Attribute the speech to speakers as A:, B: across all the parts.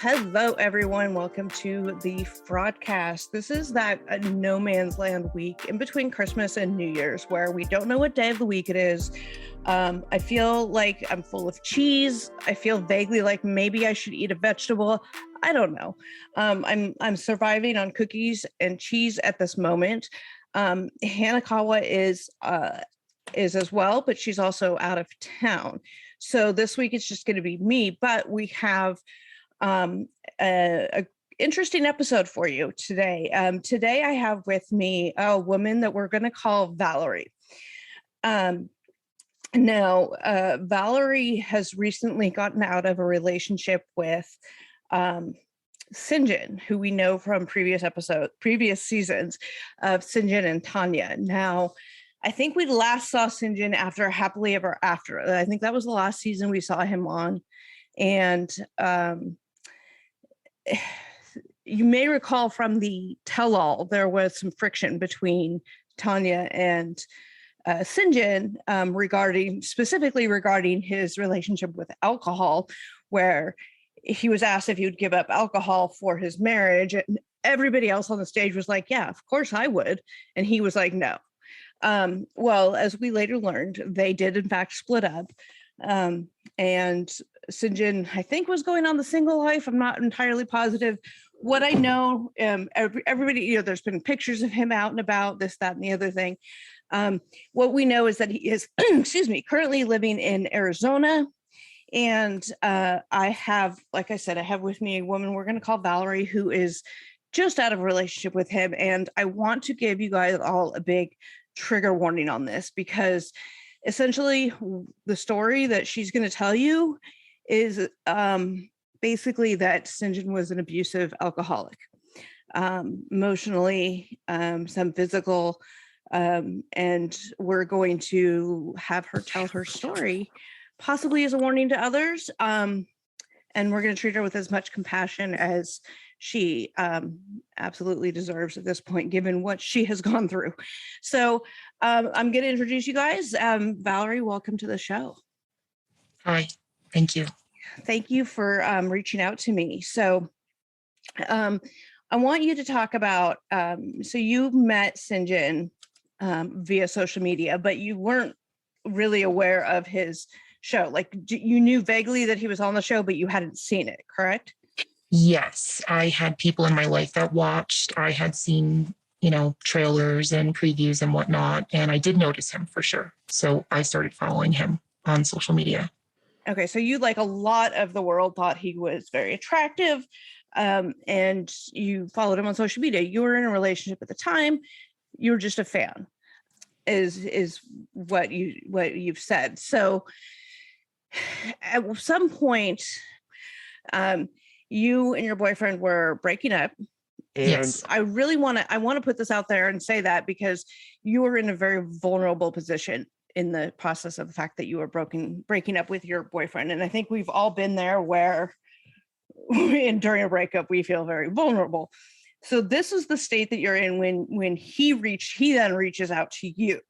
A: Hello, everyone. Welcome to the Fraudcast. This is that no man's land week in between Christmas and New Year's where we don't know what day of the week it is. I feel like I'm full of cheese. I feel vaguely like maybe I should eat a vegetable. I don't know. I'm surviving on cookies and cheese at this moment. Hanakawa is as well, but she's also out of town. So this week it's just going to be me, but we have a interesting episode for you today. Today I have with me a woman that we're going to call Valerie. Now, Valerie has recently gotten out of a relationship with Syngin, who we know from previous seasons of Syngin and Tania. Now, I think we last saw Syngin after Happily Ever After. I think that was the last season we saw him on. And you may recall from the tell-all, there was some friction between Tania and Syngin specifically regarding his relationship with alcohol, where he was asked if he would give up alcohol for his marriage. And everybody else on the stage was like, yeah, of course I would. And he was like, no. Well, as we later learned, they did in fact split up. And Syngin, I think, was going on the single life. I'm not entirely positive. What I know, everybody, there's been pictures of him out and about, this, that, and the other thing. What we know is that he is, currently living in Arizona. And I have with me a woman we're going to call Valerie, who is just out of a relationship with him. And I want to give you guys all a big trigger warning on this, because essentially the story that she's going to tell you is basically that Syngin was an abusive alcoholic, emotionally, some physical, and we're going to have her tell her story, possibly as a warning to others, and we're going to treat her with as much compassion as she absolutely deserves at this point, given what she has gone through. So I'm going to introduce you guys. Valerie, welcome to the show.
B: Hi, thank you.
A: Thank you for reaching out to me. So I want you to talk about, so you met Syngin via social media, but you weren't really aware of his show. Like, you knew vaguely that he was on the show, but you hadn't seen it, correct?
B: Yes, I had people in my life that watched. I had seen, trailers and previews and whatnot, and I did notice him for sure. So I started following him on social media.
A: Okay, so you, like a lot of the world, thought he was very attractive, and you followed him on social media. You were in a relationship at the time. You were just a fan, is what you've said. So at some point, you and your boyfriend were breaking up. And yes. I want to put this out there and say that because you were in a very vulnerable position in the process of the fact that you were breaking up with your boyfriend. And I think we've all been there where during a breakup, we feel very vulnerable. So this is the state that you're in when he then reaches out to you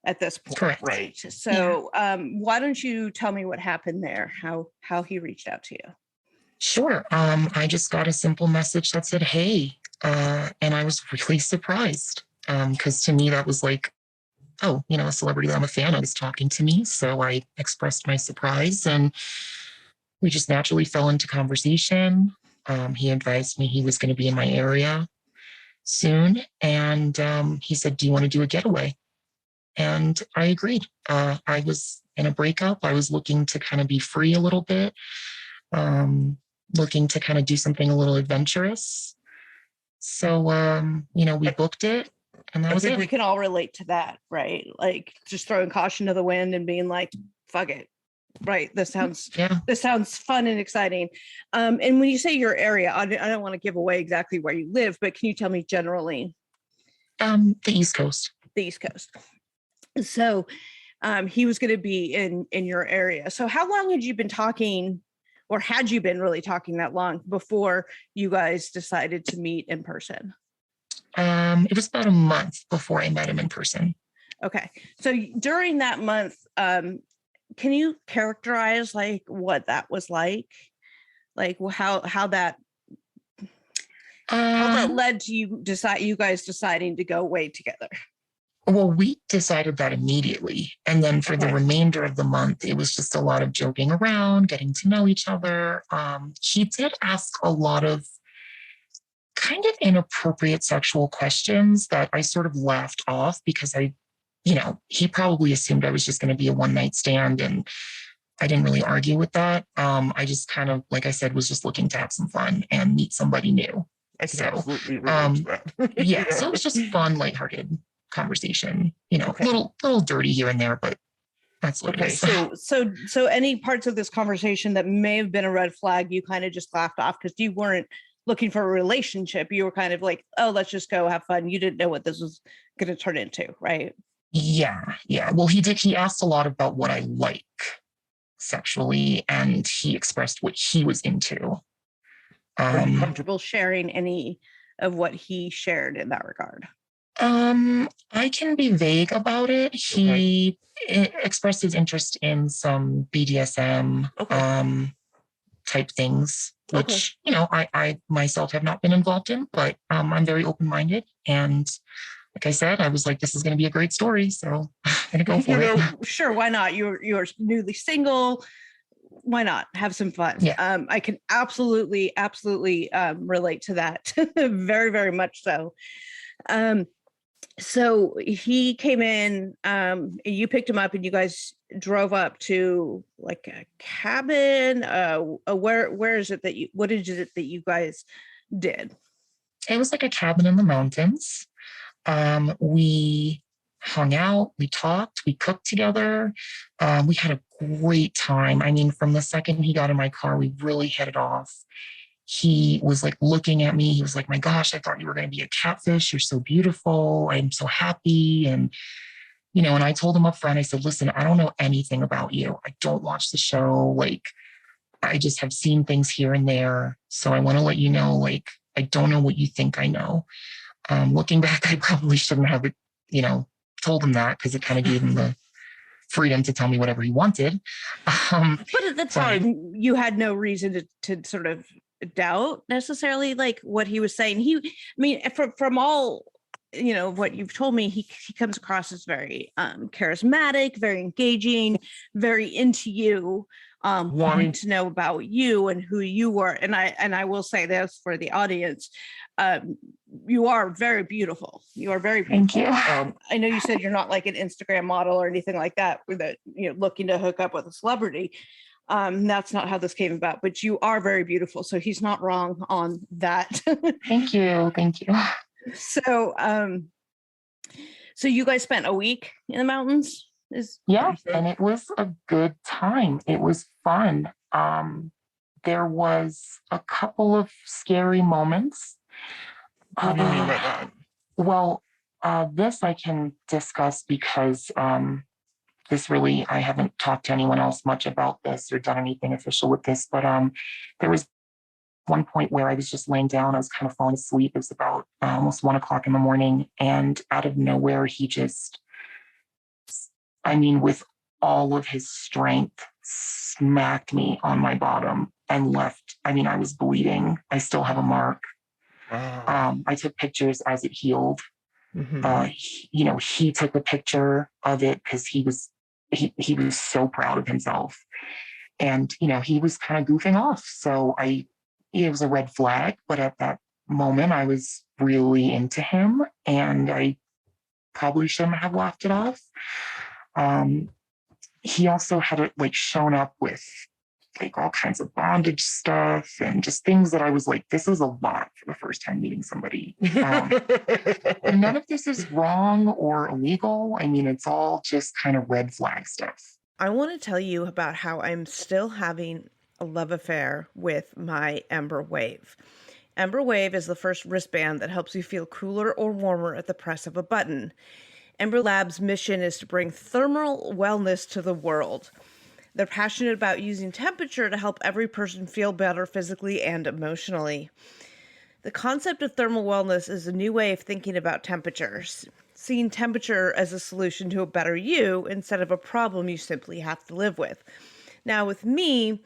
A: at this point.
B: Correct.
A: Right. So why don't you tell me what happened there, how he reached out to you?
B: Sure. I just got a simple message that said, hey, and I was really surprised because to me that was like, oh, a celebrity that I'm a fan of is talking to me. So I expressed my surprise and we just naturally fell into conversation. He advised me he was going to be in my area soon. And he said, do you want to do a getaway? And I agreed. I was in a breakup. I was looking to kind of be free a little bit, looking to kind of do something a little adventurous. So, we booked it. And that was it.
A: We can all relate to that, right? Like just throwing caution to the wind and being like, fuck it. Right. This sounds fun and exciting. And when you say your area, I don't want to give away exactly where you live, but can you tell me generally?
B: The East Coast.
A: The East Coast. So he was going to be in your area. So how long had you been talking, or had you been really talking that long before you guys decided to meet in person?
B: It was about a month before I met him in person.
A: Okay. So during that month, can you characterize like what that was like? Like how that
B: Um,
A: led to you guys deciding to go away together.
B: well, we decided that immediately. And then for the
A: Okay.
B: remainder of the month, it was just a lot of joking around, getting to know each other. He did ask a lot of kind of inappropriate sexual questions that I sort of laughed off because he probably assumed I was just going to be a one night stand. And I didn't really argue with that. I just kind of, like I said, was just looking to have some fun and meet somebody new.
C: I can absolutely relate to that.
B: Yeah, so it was just fun, lighthearted conversation.
A: Okay.
B: Little dirty here and there, but that's what it
A: Okay,
B: is.
A: so any parts of this conversation that may have been a red flag, you kind of just laughed off because you weren't looking for a relationship. You were kind of like, oh, let's just go have fun. You didn't know what this was going to turn into, right?
B: Yeah. Well, he asked a lot about what I like sexually, and he expressed what he was into.
A: Are you comfortable sharing any of what he shared in that regard?
B: I can be vague about it. He expressed his interest in some BDSM type things, which I myself have not been involved in, but I'm very open-minded. And like I said, I was like, this is going to be a great story, so I'm going to go for it.
A: Sure, why not? You're newly single. Why not have some fun?
B: Yeah.
A: I can absolutely relate to that. Very, very much so. So he came in, you picked him up and you guys drove up to like a cabin. Where is it what is it that you guys did?
B: It was like a cabin in the mountains. We hung out, we talked, we cooked together. We had a great time. I mean, from the second he got in my car, we really hit it off. He was like looking at me. He was like, my gosh, I thought you were going to be a catfish. You're so beautiful. I'm so happy. And, and I told him up front, I said, listen, I don't know anything about you. I don't watch the show. Like, I just have seen things here and there. So I want to let you know, like, I don't know what you think I know. Looking back, I probably shouldn't have, told him that because it kind of gave him the freedom to tell me whatever he wanted.
A: But at the time, you had no reason to sort of doubt necessarily like what he was saying. From all what you've told me, he comes across as very charismatic, very engaging, very into you, wanting to know about you and who you were. And I will say this for the audience, you are very beautiful. You are very beautiful.
B: Thank you.
A: I know you said you're not like an Instagram model or anything like that, that looking to hook up with a celebrity. That's not how this came about, but you are very beautiful. So he's not wrong on that.
B: Thank you.
A: So, so you guys spent a week in the mountains?
B: Yeah, and it was a good time. It was fun. There was a couple of scary moments.
C: What do you mean by that?
B: Well, this I can discuss because I haven't talked to anyone else much about this or done anything official with this, but there was one point where I was just laying down. I was kind of falling asleep. It was about almost 1:00 in the morning. And out of nowhere, he just, with all of his strength, smacked me on my bottom and left. I was bleeding. I still have a mark.
C: Wow.
B: I took pictures as it healed.
C: Mm-hmm.
B: He took a picture of it because he was so proud of himself. And, he was kind of goofing off. So it was a red flag, but at that moment I was really into him and I probably shouldn't have laughed it off. He also had shown up with all kinds of bondage stuff and just things that I was like, this is a lot for the first time meeting somebody. And none of this is wrong or illegal. It's all just kind of red flag stuff.
A: I want to tell you about how I'm still having a love affair with my Ember Wave. Ember Wave is the first wristband that helps you feel cooler or warmer at the press of a button. Ember Lab's mission is to bring thermal wellness to the world. They're passionate about using temperature to help every person feel better physically and emotionally. The concept of thermal wellness is a new way of thinking about temperatures, seeing temperature as a solution to a better you instead of a problem you simply have to live with. Now, with me,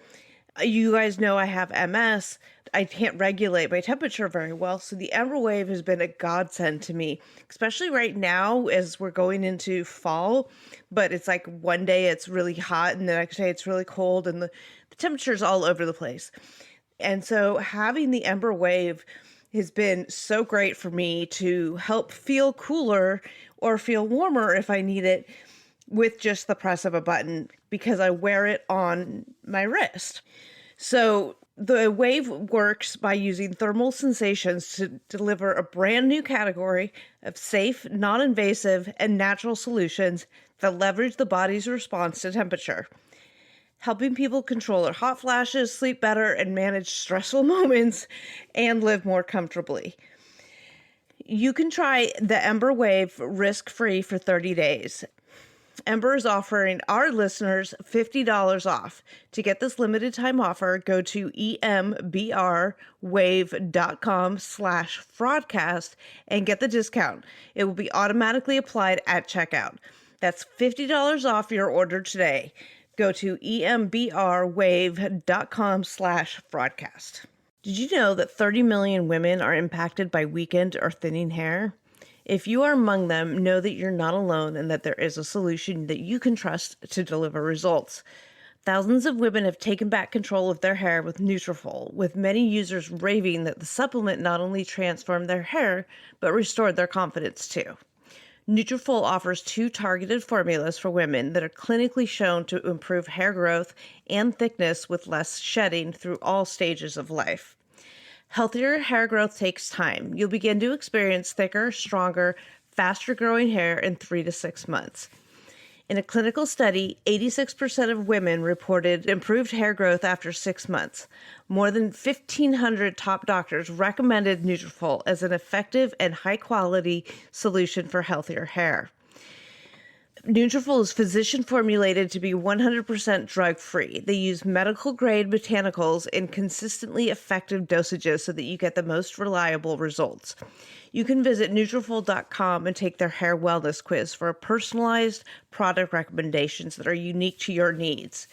A: You guys know I have MS. I can't regulate my temperature very well. So the Ember Wave has been a godsend to me, especially right now as we're going into fall. But it's like one day it's really hot and the next day it's really cold and the temperature's all over the place. And so having the Ember Wave has been so great for me to help feel cooler or feel warmer if I need it with just the press of a button because I wear it on my wrist. So the wave works by using thermal sensations to deliver a brand new category of safe, non-invasive, and natural solutions that leverage the body's response to temperature, helping people control their hot flashes, sleep better, and manage stressful moments and live more comfortably. You can try the Ember Wave risk-free for 30 days. Ember is offering our listeners $50 off. To get this limited time offer, go to embrwave.com/fraudcast and get the discount. It will be automatically applied at checkout. That's $50 off your order today. Go to embrwave.com/fraudcast. Did you know that 30 million women are impacted by weakened or thinning hair? If you are among them, know that you're not alone and that there is a solution that you can trust to deliver results. Thousands of women have taken back control of their hair with Nutrafol, with many users raving that the supplement not only transformed their hair, but restored their confidence too. Nutrafol offers 2 targeted formulas for women that are clinically shown to improve hair growth and thickness with less shedding through all stages of life. Healthier hair growth takes time. You'll begin to experience thicker, stronger, faster growing hair in 3 to 6 months. In a clinical study, 86% of women reported improved hair growth after 6 months. More than 1,500 top doctors recommended Nutrafol as an effective and high-quality solution for healthier hair. Nutrafol is physician formulated to be 100% drug-free. They use medical-grade botanicals in consistently effective dosages so that you get the most reliable results. You can visit Nutrafol.com and take their hair wellness quiz for personalized product recommendations that are unique to your needs.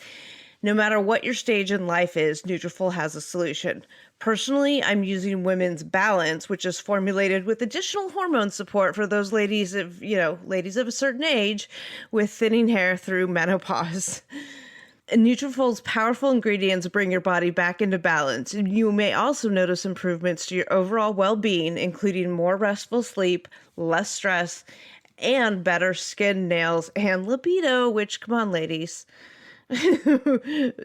A: No matter what your stage in life is, Nutrafol has a solution. Personally, I'm using Women's Balance, which is formulated with additional hormone support for those ladies of a certain age with thinning hair through menopause. Nutrafol's powerful ingredients bring your body back into balance. You may also notice improvements to your overall well-being, including more restful sleep, less stress, and better skin, nails, and libido, which, come on, ladies.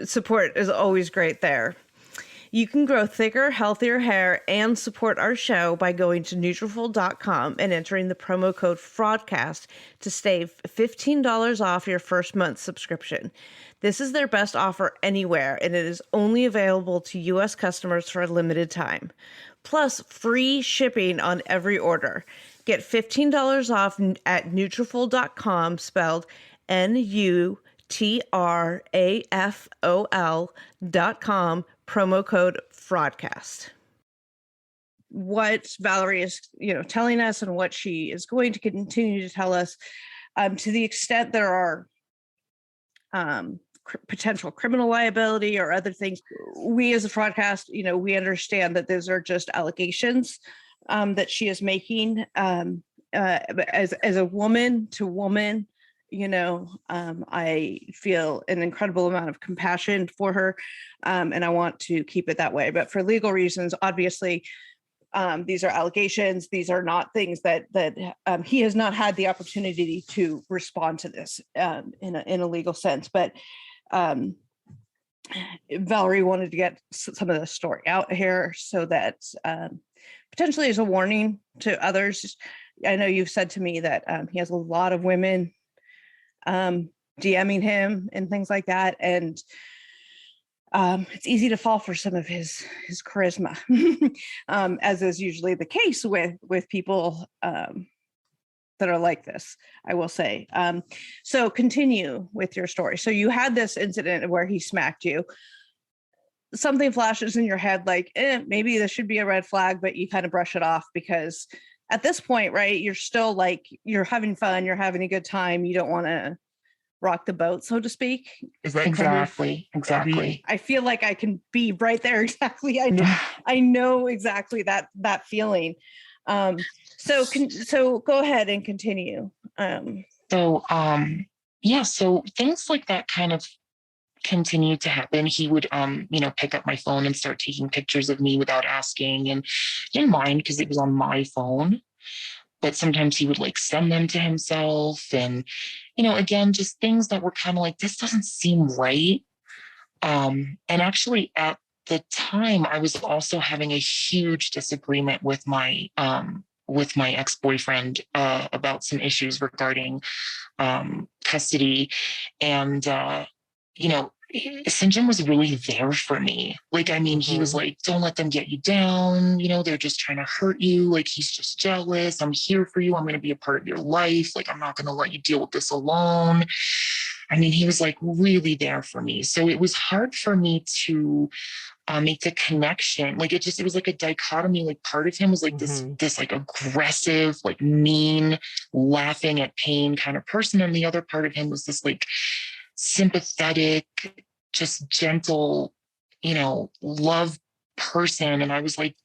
A: Support is always great there. You can grow thicker, healthier hair and support our show by going to Nutrafol.com and entering the promo code FRAUDCAST to save $15 off your first month's subscription. This is their best offer anywhere, and it is only available to U.S. customers for a limited time. Plus, free shipping on every order. Get $15 off at Nutrafol.com, spelled Nutrafol.com, promo code FRAUDCAST. What Valerie is, telling us and what she is going to continue to tell us, to the extent there are potential criminal liability or other things, we as a Fraudcast, we understand that those are just allegations that she is making as a woman to woman. I feel an incredible amount of compassion for her, and I want to keep it that way. But for legal reasons, obviously, these are allegations. These are not things that he has not had the opportunity to respond to this in a legal sense. But Valerie wanted to get some of the story out here so that potentially as a warning to others. I know you've said to me that he has a lot of women DMing him and things like that. And it's easy to fall for some of his charisma, as is usually the case with people that are like this, I will say. So continue with your story. So you had this incident where he smacked you. Something flashes in your head like, maybe this should be a red flag, but you kind of brush it off because at this point, right, you're still like, you're having fun, you're having a good time. You don't want to, rock the boat, so to speak.
C: Is that
B: Exactly.
A: I feel like I can be right there exactly. I know exactly that feeling. So go ahead and continue.
B: So things like that kind of continued to happen. He would pick up my phone and start taking pictures of me without asking, and didn't mind because it was on my phone. But sometimes he would like send them to himself, and again, just things that were kind of like, this doesn't seem right. And actually at the time I was also having a huge disagreement with my ex-boyfriend about some issues regarding custody. And Syngin was really there for me. Like, I mean, he was like, don't let them get you down. They're just trying to hurt you. Like, he's just jealous. I'm here for you. I'm going to be a part of your life. Like, I'm not going to let you deal with this alone. I mean, he was like really there for me. So it was hard for me to make the connection. Like, it was like a dichotomy. Like, part of him was like this like aggressive, like mean, laughing at pain kind of person. And the other part of him was this like sympathetic, just gentle, love person. And I was like,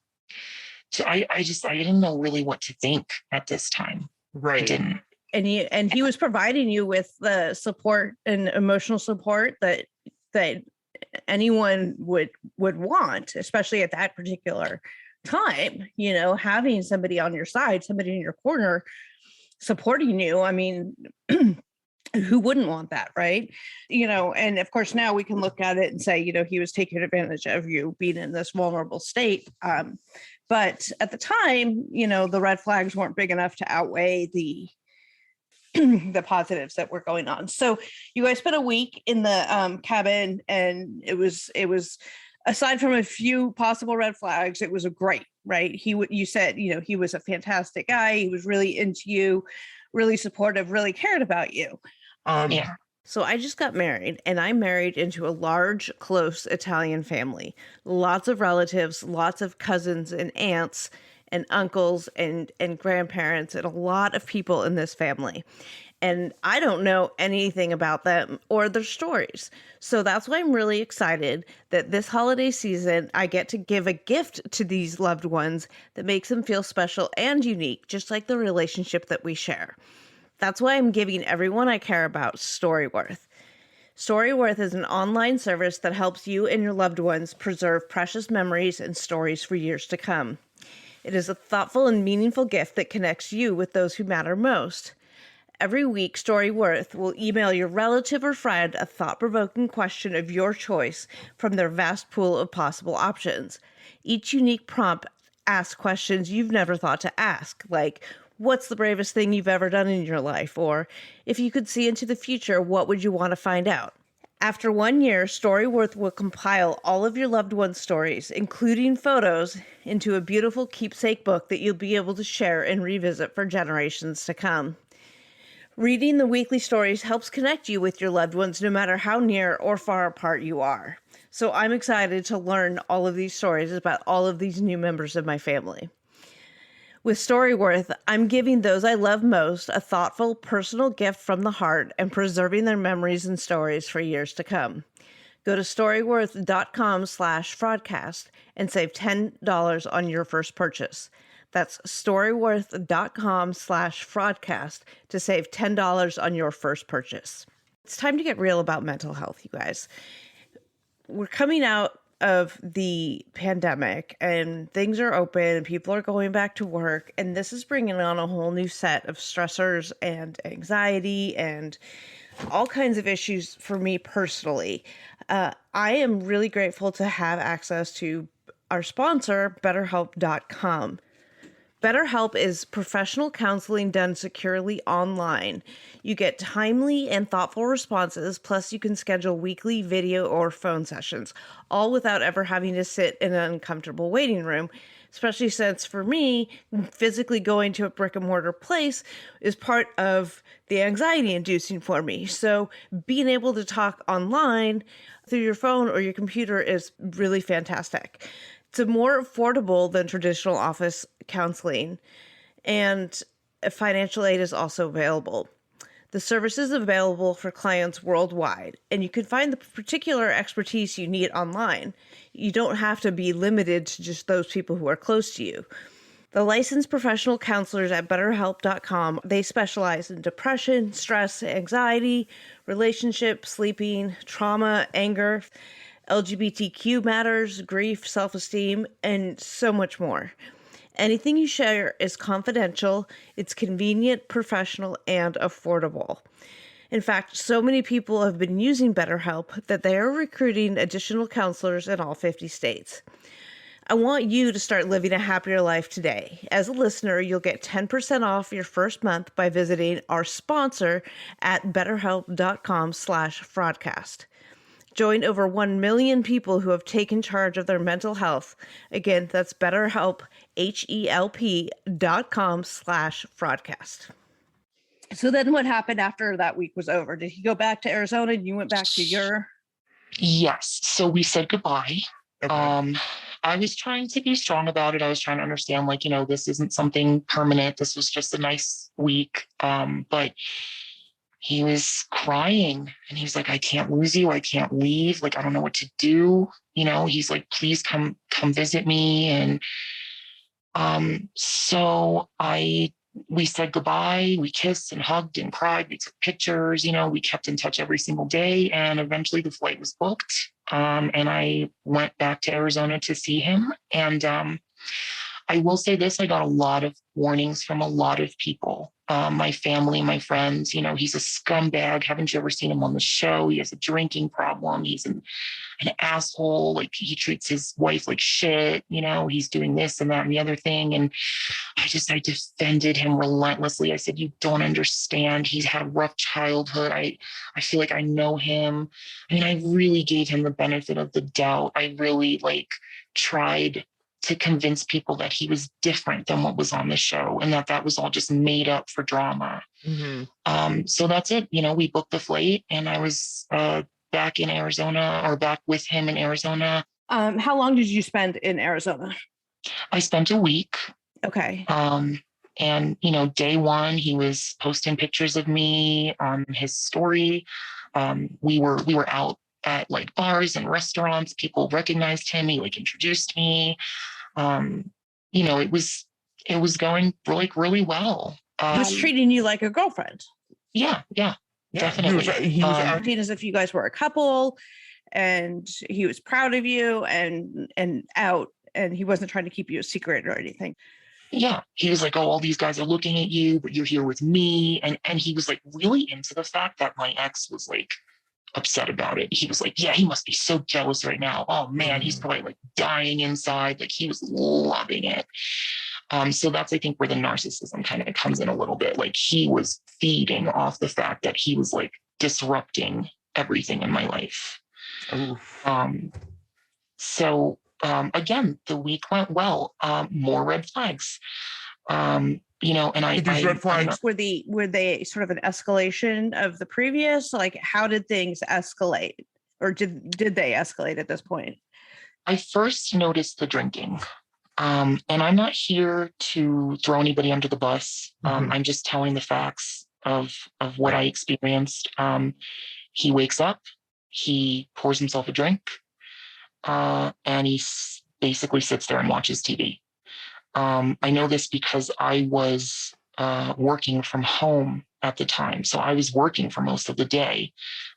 B: I didn't know really what to think at this time.
C: Right.
B: I didn't.
A: And he was providing you with the support and emotional support that anyone would want, especially at that particular time. Having somebody on your side, somebody in your corner supporting you. I mean, who wouldn't want that, right? And of course now we can look at it and say, he was taking advantage of you being in this vulnerable state. But at the time, the red flags weren't big enough to outweigh the positives that were going on. So you guys spent a week in the cabin, and it was aside from a few possible red flags, it was a great, right? You said, he was a fantastic guy. He was really into you, really supportive, really cared about you.
B: Yeah.
A: So I just got married, and I'm married into a large, close Italian family. Lots of relatives, lots of cousins and aunts and uncles and grandparents, and a lot of people in this family. And I don't know anything about them or their stories. So that's why I'm really excited that this holiday season, I get to give a gift to these loved ones that makes them feel special and unique, just like the relationship that we share. That's why I'm giving everyone I care about Storyworth. Storyworth is an online service that helps you and your loved ones preserve precious memories and stories for years to come. It is a thoughtful and meaningful gift that connects you with those who matter most. Every week, Storyworth will email your relative or friend a thought-provoking question of your choice from their vast pool of possible options. Each unique prompt asks questions you've never thought to ask, like, what's the bravest thing you've ever done in your life? Or, if you could see into the future, what would you want to find out? After 1 year, Storyworth will compile all of your loved ones' stories, including photos, into a beautiful keepsake book that you'll be able to share and revisit for generations to come. Reading the weekly stories helps connect you with your loved ones no matter how near or far apart you are. So I'm excited to learn all of these stories about all of these new members of my family. With Storyworth, I'm giving those I love most a thoughtful, personal gift from the heart and preserving their memories and stories for years to come. Go to storyworth.com/fraudcast and save $10 on your first purchase. That's storyworth.com/fraudcast to save $10 on your first purchase. It's time to get real about mental health, you guys. We're coming out of the pandemic and things are open and people are going back to work, and this is bringing on a whole new set of stressors and anxiety and all kinds of issues for me personally. I am really grateful to have access to our sponsor, BetterHelp.com. BetterHelp is professional counseling done securely online. You get timely and thoughtful responses, plus you can schedule weekly video or phone sessions, all without ever having to sit in an uncomfortable waiting room, especially since for me, physically going to a brick and mortar place is part of the anxiety inducing for me. So being able to talk online through your phone or your computer is really fantastic. It's more affordable than traditional office counseling, and financial aid is also available. The service is available for clients worldwide, and you can find the particular expertise you need online. You don't have to be limited to just those people who are close to you. The licensed professional counselors at BetterHelp.com, they specialize in depression, stress, anxiety, relationship, sleeping, trauma, anger, LGBTQ matters, grief, self-esteem, and so much more. Anything you share is confidential, it's convenient, professional, and affordable. In fact, so many people have been using BetterHelp that they are recruiting additional counselors in all 50 states. I want you to start living a happier life today. As a listener, you'll get 10% off your first month by visiting our sponsor at betterhelp.com/fraudcast. Join over 1 million people who have taken charge of their mental health. Again, that's BetterHelp, HELP.com/fraudcast. So then what happened after that week was over? Did he go back to Arizona and you went back to your...
B: Yes. So we said goodbye.
C: Okay.
B: I was trying to be strong about it. I was trying to understand, like, this isn't something permanent. This was just a nice week. But he was crying and he was like, I can't lose you. I can't leave. Like, I don't know what to do. He's like, please come visit me. And so we said goodbye. We kissed and hugged and cried. We took pictures. We kept in touch every single day. And eventually the flight was booked. And I went back to Arizona to see him. And I will say this, I got a lot of warnings from a lot of people. My family, my friends, he's a scumbag. Haven't you ever seen him on the show? He has a drinking problem. He's an asshole. Like, he treats his wife like shit. He's doing this and that and the other thing. And I defended him relentlessly. I said, you don't understand. He's had a rough childhood. I feel like I know him. I mean, I really gave him the benefit of the doubt. I really tried to convince people that he was different than what was on the show and that was all just made up for drama.
C: Mm-hmm.
B: So that's it. We booked the flight and I was back in Arizona, or back with him in Arizona.
A: How long did you spend in Arizona?
B: I spent a week.
A: Okay.
B: And, day one, he was posting pictures of me on his story. We were out at bars and restaurants. People recognized him. He introduced me. It was going really well.
A: He was treating you like a girlfriend.
B: Yeah, definitely.
C: He was
A: acting as if you guys were a couple, and he was proud of you and out, and he wasn't trying to keep you a secret or anything.
B: Yeah, he was like, oh, all these guys are looking at you, but you're here with me. And he was really into the fact that my ex was upset about it. He was like, yeah, he must be so jealous right now. Oh man, he's probably dying inside. He was loving it. So that's, I think, where the narcissism kind of comes in a little bit. He was feeding off the fact that he was disrupting everything in my life.
C: Oof.
B: So again, the week went well. More red flags. And
C: These red flags
A: were they sort of an escalation of the previous? How did things escalate, or did they escalate at this point?
B: I first noticed the drinking. And I'm not here to throw anybody under the bus. I'm just telling the facts of what I experienced. He wakes up, he pours himself a drink, and he basically sits there and watches TV. I know this because I was working from home at the time. So I was working for most of the day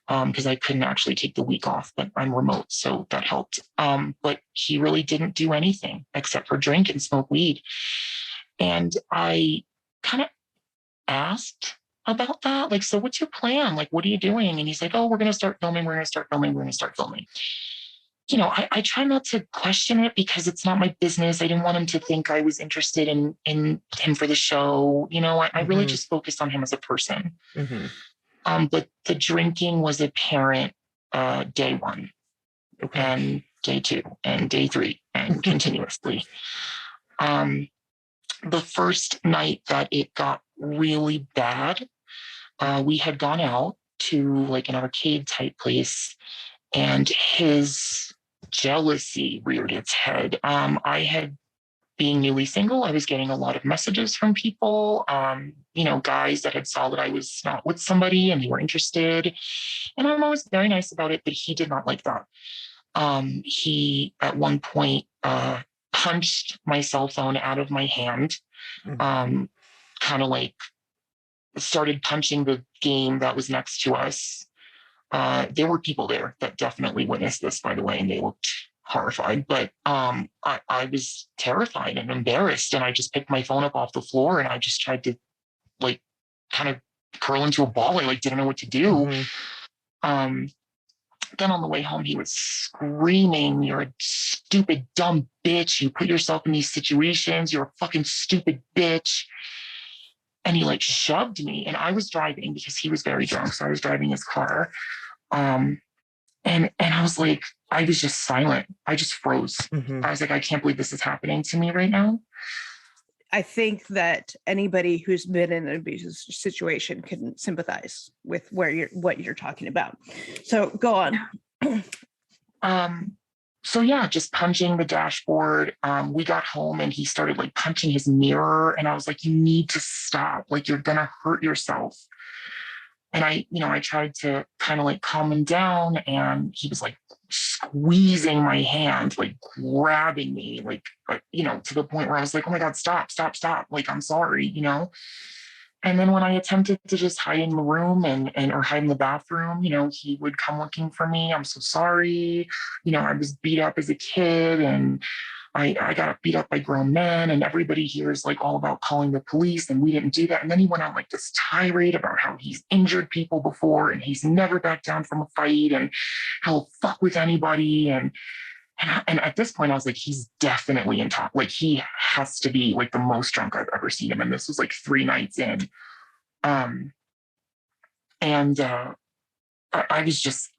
B: because I couldn't actually take the week off, but I'm remote, so that helped. But he really didn't do anything except for drink and smoke weed. And I kind of asked about that. So what's your plan? What are you doing? And he's like, oh, we're going to start filming. We're going to start filming. We're going to start filming. I try not to question it because it's not my business. I didn't want him to think I was interested in him for the show. I really just focused on him as a person. But the drinking was apparent day one, and day two, and day three, and continuously. The first night that it got really bad, we had gone out to an arcade type place, and his jealousy reared its head. I had being newly single, I was getting a lot of messages from people, guys that had saw that I was not with somebody and they were interested. And I'm always very nice about it, but he did not like that. He, at one point, punched my cell phone out of my hand, kind of like started punching the game that was next to us. There were people there that definitely witnessed this, by the way, and they looked horrified. But I was terrified and embarrassed, and I just picked my phone up off the floor and I just tried to like kind of curl into a ball. I like didn't know what to do. Then on the way home, he was screaming, "You're a stupid, dumb bitch. You put yourself in these situations. You're a fucking stupid bitch." And he like shoved me, and I was driving because he was very drunk. So I was driving his car. And I was like, I was just silent. I just froze. I was like, I can't believe this is happening to me right now.
A: I think that anybody who's been in an abusive situation can sympathize with what you're talking about. So go on.
B: So yeah, just punching the dashboard. We got home and he started like punching his mirror, and I was like, you need to stop. Like, you're gonna hurt yourself. And I tried to kind of like calm him down, and he was like squeezing my hand, like grabbing me, like, to the point where I was like, oh my God, stop. Like, I'm sorry, And then when I attempted to just hide in the room or hide in the bathroom, he would come looking for me. I'm so sorry. I was beat up as a kid, and I got beat up by grown men, and everybody here is like all about calling the police, and we didn't do that. And then he went on like this tirade about how he's injured people before and he's never backed down from a fight and he'll fuck with anybody. And at this point, I was like, he's definitely in top. Like, he has to be like the most drunk I've ever seen him. And this was like 3 nights in. I was just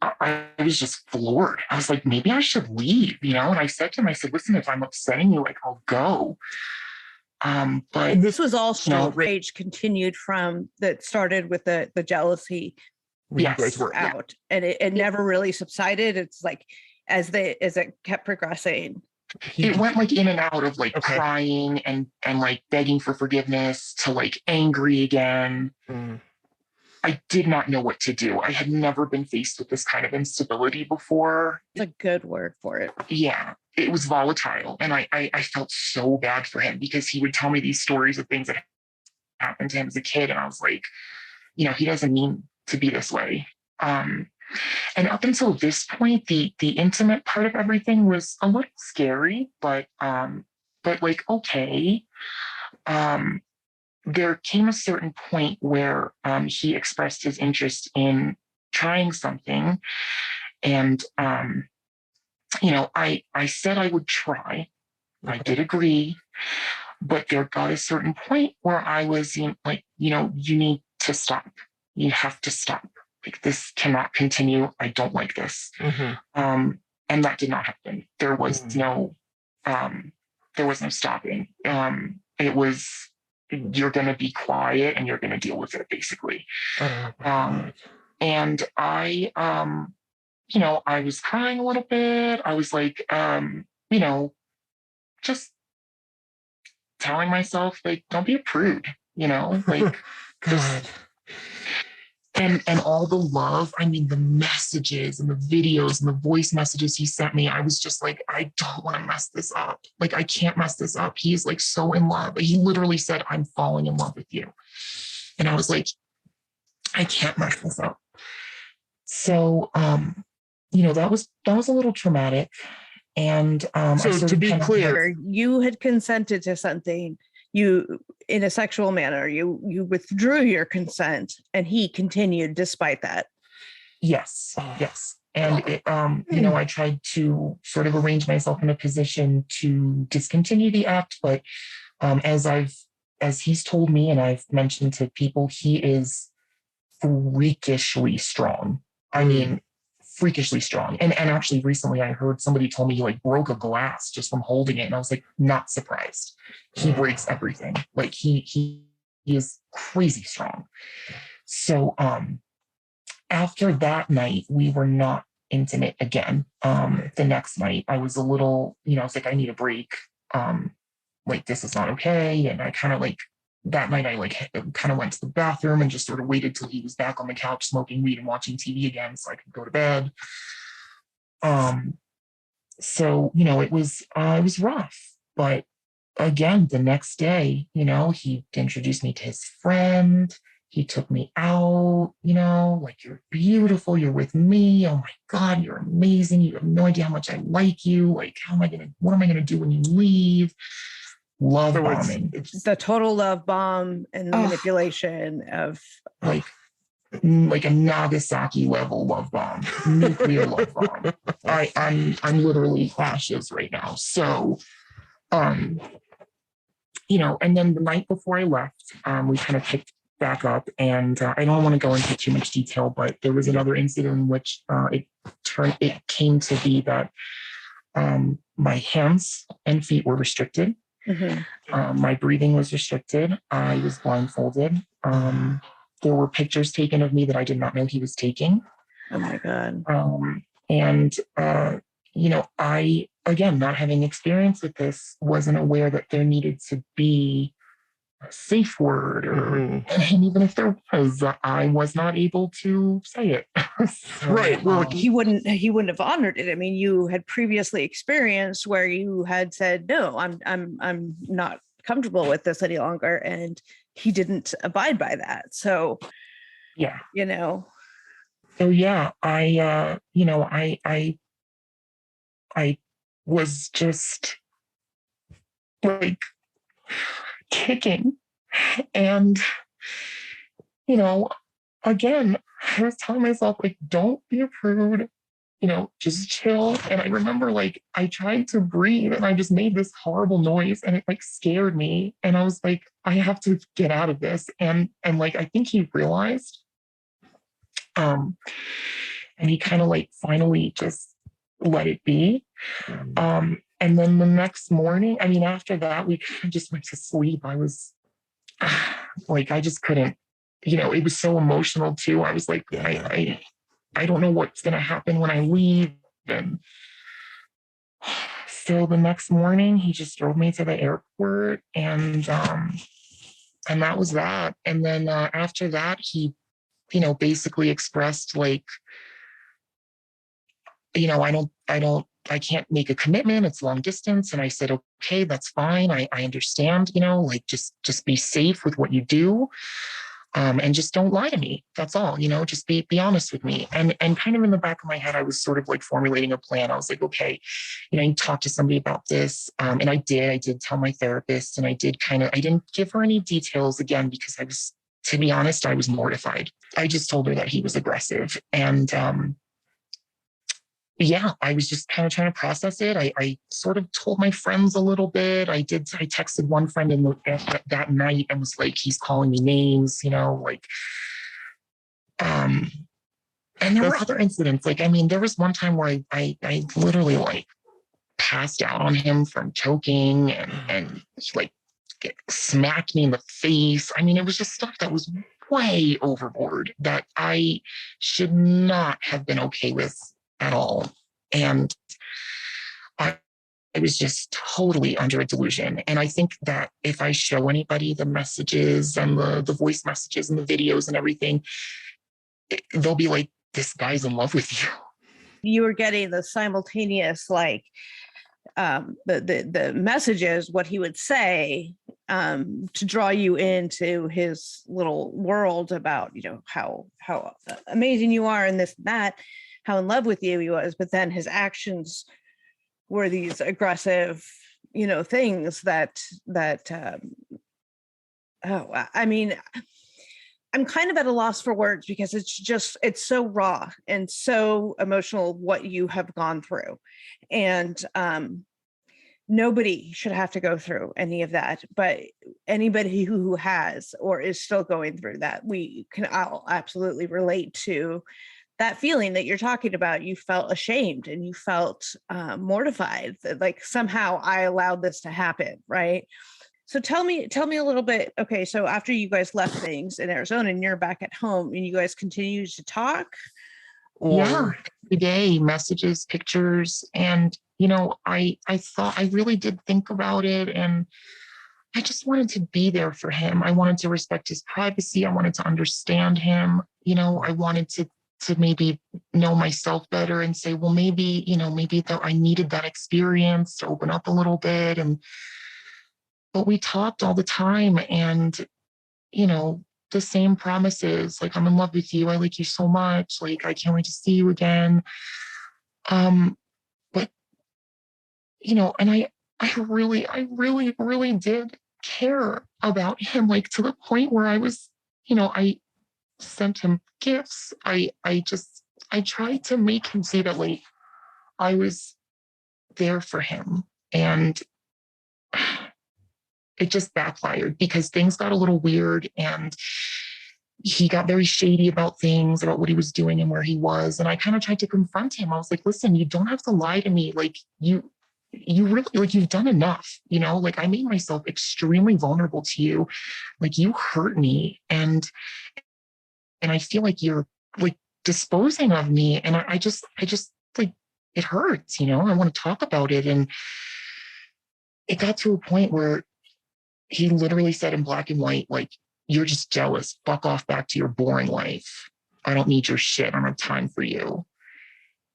B: floored. I was like, maybe I should leave, And I said to him, I said, listen, if I'm upsetting you, like, I'll go. But
A: and this was all rage continued from that started with the jealousy.
B: Yes,
A: out, and it never really subsided. It's like as it kept progressing,
B: it went like in and out of like crying and like begging for forgiveness to like angry again. I did not know what to do. I had never been faced with this kind of instability before.
A: It's a good word for it.
B: Yeah, it was volatile. And I felt so bad for him because he would tell me these stories of things that happened to him as a kid. And I was like, he doesn't mean to be this way. And up until this point, the intimate part of everything was a little scary, but like, okay. There came a certain point where he expressed his interest in trying something. And, I said I would try. I did agree. But there got a certain point where I was like, you need to stop. You have to stop. Like, this cannot continue. I don't like this. And that did not happen. There was no stopping. It was, you're going to be quiet and you're going to deal with it, basically. And I, I was crying a little bit. I was like, just telling myself, like, don't be a prude, like, just, and all the love, I mean, the messages and the videos and the voice messages he sent me, I was just like, I don't want to mess this up. Like, I can't mess this up. He's like so in love. He literally said, I'm falling in love with you. And I was like, I can't mess this up. So, that was a little traumatic. And
C: so to be clear,
A: you had consented to something. You, in a sexual manner, you withdrew your consent, and he continued despite that.
B: Yes. And it, I tried to sort of arrange myself in a position to discontinue the act, but as he's told me, and I've mentioned to people, he is freakishly strong. I mean, freakishly strong. And actually recently I heard somebody told me he like broke a glass just from holding it. And I was like, not surprised. He breaks everything. Like he is crazy strong. So after that night, we were not intimate again. The next night I was a little, I was like, I need a break. like, this is not okay. And I kind of like, that night I like kind of went to the bathroom and just sort of waited till he was back on the couch smoking weed and watching TV again so I could go to bed. So, it was rough, but again, the next day, he introduced me to his friend. He took me out, like, you're beautiful. You're with me. Oh my God, you're amazing. You have no idea how much I like you. Like, what am I going to do when you leave? Love bombing.
A: It's the total love bomb and the manipulation of
B: like a Nagasaki level love bomb, nuclear love bomb. I'm literally ashes right now. So, and then the night before I left, we kind of picked back up, and I don't want to go into too much detail, but there was another incident in which it came to be that my hands and feet were restricted. Mm-hmm. My breathing was restricted. I was blindfolded. There were pictures taken of me that I did not know he was taking.
A: Oh my God.
B: And I, again, not having experience with this, wasn't aware that there needed to be a safe word, and even if there was, I was not able to say it.
A: So, right. Well, he wouldn't have honored it. I mean, you had previously experienced where you had said, no, I'm not comfortable with this any longer. And he didn't abide by that. So,
B: yeah.
A: So
B: yeah, I was just like kicking. And, again, I was telling myself, like, don't be a prude, just chill. And I remember, like, I tried to breathe and I just made this horrible noise and it like scared me. And I was like, I have to get out of this. And like, I think he realized, and he kind of like finally just let it be. And then the next morning, I mean, after that, we just went to sleep. I was like, I just couldn't, it was so emotional too. I was like, I don't know what's going to happen when I leave. And so the next morning he just drove me to the airport, and that was that. And then after that, he, basically expressed like, I can't make a commitment. It's long distance. And I said, okay, that's fine. I understand, like just be safe with what you do. And just don't lie to me. That's all, just be honest with me. And kind of in the back of my head, I was sort of like formulating a plan. I was like, okay, you talk to somebody about this. And I did tell my therapist, and I didn't give her any details again, because to be honest, I was mortified. I just told her that he was aggressive. And, yeah, I was just kind of trying to process it. I sort of told my friends a little bit. I texted one friend that night and was like, he's calling me names, like, and there were other incidents. Like, I mean, there was one time where I literally like passed out on him from choking, and like smacked me in the face. I mean, it was just stuff that was way overboard that I should not have been okay with at all. And I was just totally under a delusion. And I think that if I show anybody the messages and the voice messages and the videos and everything, they'll be like, this guy's in love with you.
A: You were getting the simultaneous, like, the messages, what he would say, to draw you into his little world about, how amazing you are and this and that, how in love with you he was, but then his actions were these aggressive, things that I mean, I'm kind of at a loss for words, because it's so raw and so emotional what you have gone through. And nobody should have to go through any of that, but anybody who has or is still going through that, I'll absolutely relate to that feeling that you're talking about. You felt ashamed and you felt mortified that, like, somehow I allowed this to happen, right? So tell me a little bit. Okay, so after you guys left things in Arizona and you're back at home and you guys continued to talk,
B: Yeah, every day, messages, pictures. And, I thought I really did think about it, and I just wanted to be there for him. I wanted to respect his privacy. I wanted to understand him. I wanted to maybe know myself better and say, well, maybe that I needed that experience to open up a little bit. But we talked all the time, and, the same promises, like, I'm in love with you. I like you so much. Like, I can't wait to see you again. But, and I really did care about him, like, to the point where I sent him gifts. I tried to make him see that, like, I was there for him. And it just backfired because things got a little weird, and he got very shady about things, about what he was doing and where he was. And I kind of tried to confront him. I was like, listen, you don't have to lie to me. Like, you really, like, you've done enough, like, I made myself extremely vulnerable to you. Like, you hurt me, and I feel like you're, like, disposing of me. And I just like, it hurts, I want to talk about it. And it got to a point where he literally said in black and white, like, you're just jealous. Fuck off back to your boring life. I don't need your shit. I don't have time for you.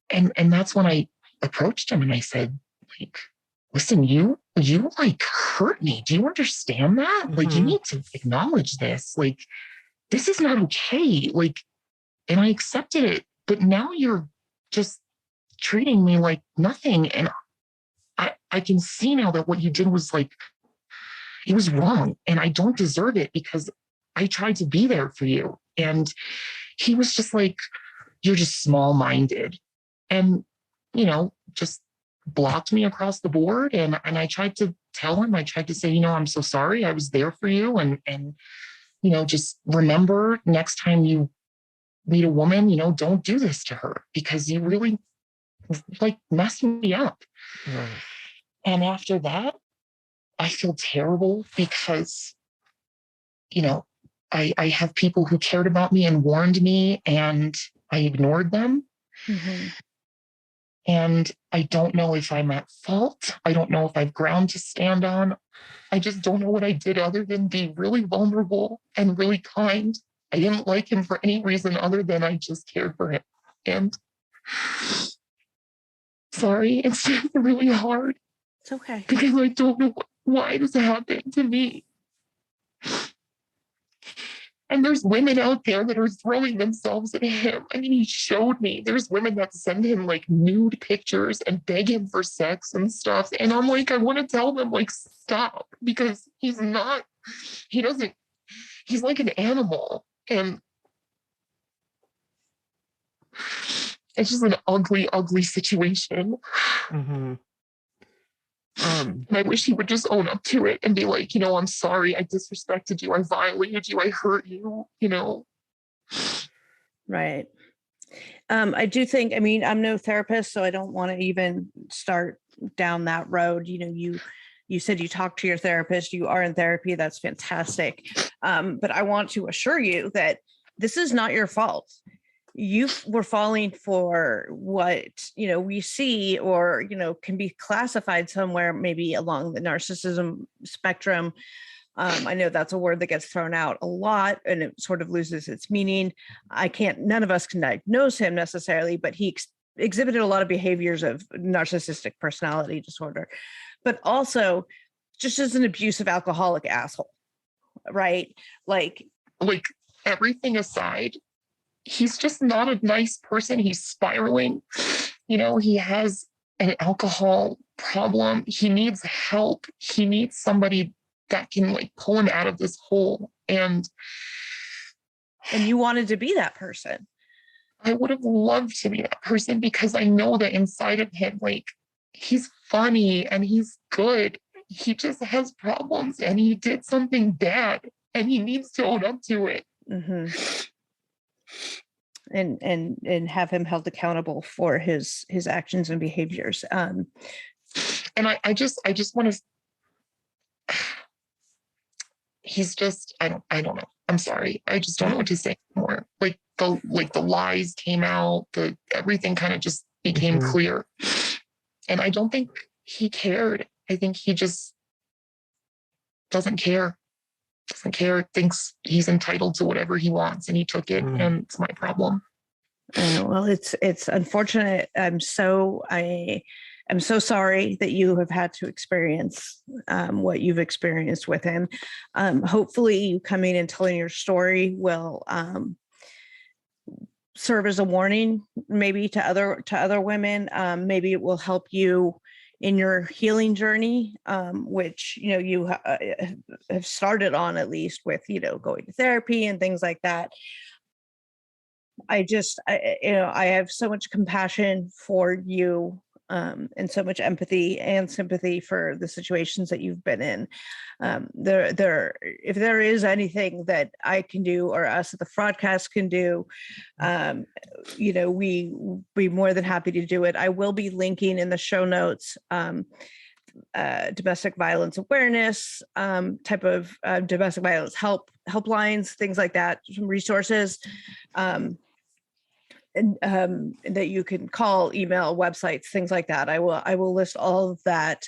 B: And that's when I approached him and I said, like, listen, you like hurt me. Do you understand that? Mm-hmm. Like, you need to acknowledge this. Like, this is not okay. Like, and I accepted it. But now you're just treating me like nothing. And I can see now that what you did was, like, it was wrong, and I don't deserve it because I tried to be there for you. And he was just like, you're just small-minded, and, just blocked me across the board. And I tried to tell him, I tried to say, I'm so sorry. I was there for you. And, just remember, next time you meet a woman, don't do this to her because you really, like, messed me up. Right. And after that, I feel terrible because, I have people who cared about me and warned me, and I ignored them. Mm-hmm. And I don't know if I'm at fault. I don't know if I've ground to stand on. I just don't know what I did other than be really vulnerable and really kind. I didn't like him for any reason other than I just cared for him. And sorry, it's really hard.
A: It's okay.
B: Because I don't know why this happened to me. And there's women out there that are throwing themselves at him. I mean, he showed me. There's women that send him, like, nude pictures and beg him for sex and stuff. And I'm like, I want to tell them, like, stop. Because he's like an animal. And it's just an ugly, ugly situation. Mm-hmm. I wish he would just own up to it and be like, I'm sorry, I disrespected you, I violated you, I hurt you,
A: Right. I do think, I mean, I'm no therapist, so I don't want to even start down that road. You said you talked to your therapist, you are in therapy, that's fantastic. But I want to assure you that this is not your fault. You were falling for what, we see, or, can be classified somewhere maybe along the narcissism spectrum. I know that's a word that gets thrown out a lot and it sort of loses its meaning. None of us can diagnose him necessarily, but he exhibited a lot of behaviors of narcissistic personality disorder, but also just as an abusive alcoholic asshole, right? Like
B: everything aside, he's just not a nice person. He's spiraling. He has an alcohol problem. He needs help. He needs somebody that can, like, pull him out of this hole. And
A: you wanted to be that person.
B: I would have loved to be that person because I know that inside of him, like, he's funny and he's good. He just has problems and he did something bad and he needs to own up to it.
A: Mm-hmm. And have him held accountable for his actions and behaviors.
B: And I just want to, he's just, I don't know. I'm sorry. I just don't know what to say anymore. Like the lies came out, everything kind of just became clear. And I don't think he cared. I think he just doesn't care. Thinks he's entitled to whatever he wants, and he took it, and it's my problem.
A: Well, it's unfortunate. I'm so sorry that you have had to experience what you've experienced with him. Hopefully, you coming and telling your story will serve as a warning, maybe to other women. Maybe it will help you in your healing journey, which you have started on, at least with going to therapy and things like that. I have so much compassion for you, and so much empathy and sympathy for the situations that you've been in. If there is anything that I can do, or us at the Fraudcast can do, we more than happy to do it. I will be linking in the show notes domestic violence awareness, type of domestic violence helplines, things like that, some resources. And that you can call, email, websites, things like that. I will list all of that.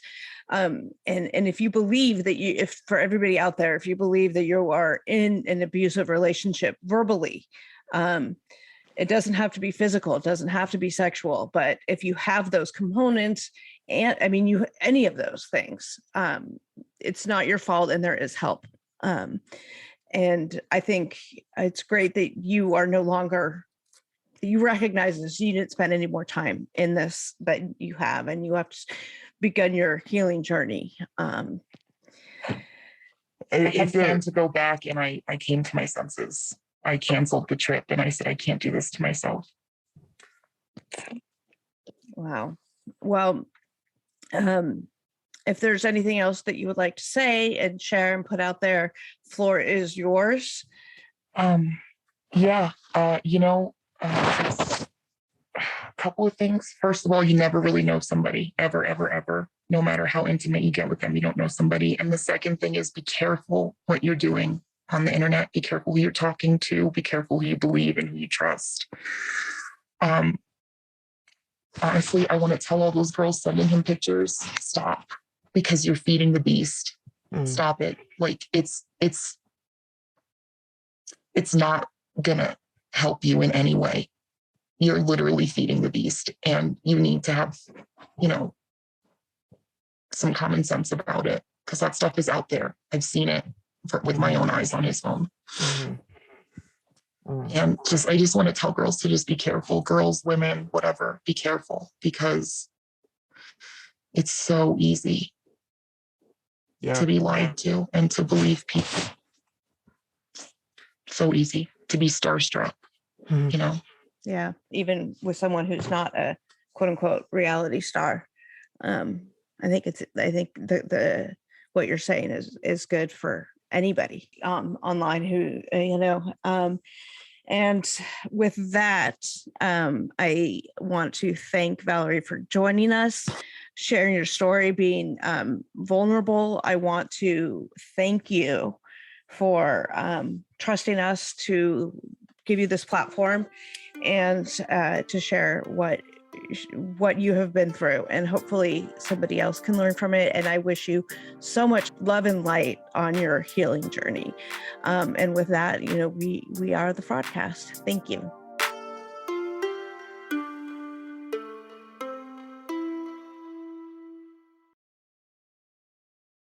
A: And if you believe that for everybody out there, if you believe that you are in an abusive relationship verbally, it doesn't have to be physical, it doesn't have to be sexual, but if you have those components, and any of those things, it's not your fault, and there is help. And I think it's great that you are no longer, you recognize this, you didn't spend any more time in this, but you have, and you have begun your healing journey.
B: I had planned to go back, and I came to my senses. I canceled the trip, and I said, I can't do this to myself.
A: Wow. Well, if there's anything else that you would like to say and share and put out there, floor is yours.
B: A couple of things. First of all, you never really know somebody, ever, ever, ever. No matter how intimate you get with them, you don't know somebody. And the second thing is, be careful what you're doing on the internet. Be careful who you're talking to. Be careful who you believe and who you trust. Honestly, I want to tell all those girls sending him pictures, stop, because you're feeding the beast. Stop it. Like, it's not gonna help you in any way. You're literally feeding the beast, and you need to have, some common sense about it, because that stuff is out there. I've seen it with my own eyes on his phone. And I just want to tell girls to just be careful. Girls, women, whatever, be careful, because it's so easy to be lied to and to believe people. So easy to be starstruck,
A: Yeah, even with someone who's not a quote unquote reality star. I think the what you're saying is good for anybody online who and with that, I want to thank Valerie for joining us, sharing your story, being vulnerable. I want to thank you for trusting us to give you this platform and to share what you have been through, and hopefully somebody else can learn from it. And I wish you so much love and light on your healing journey. And with that, we are the Fraudcast. Thank you.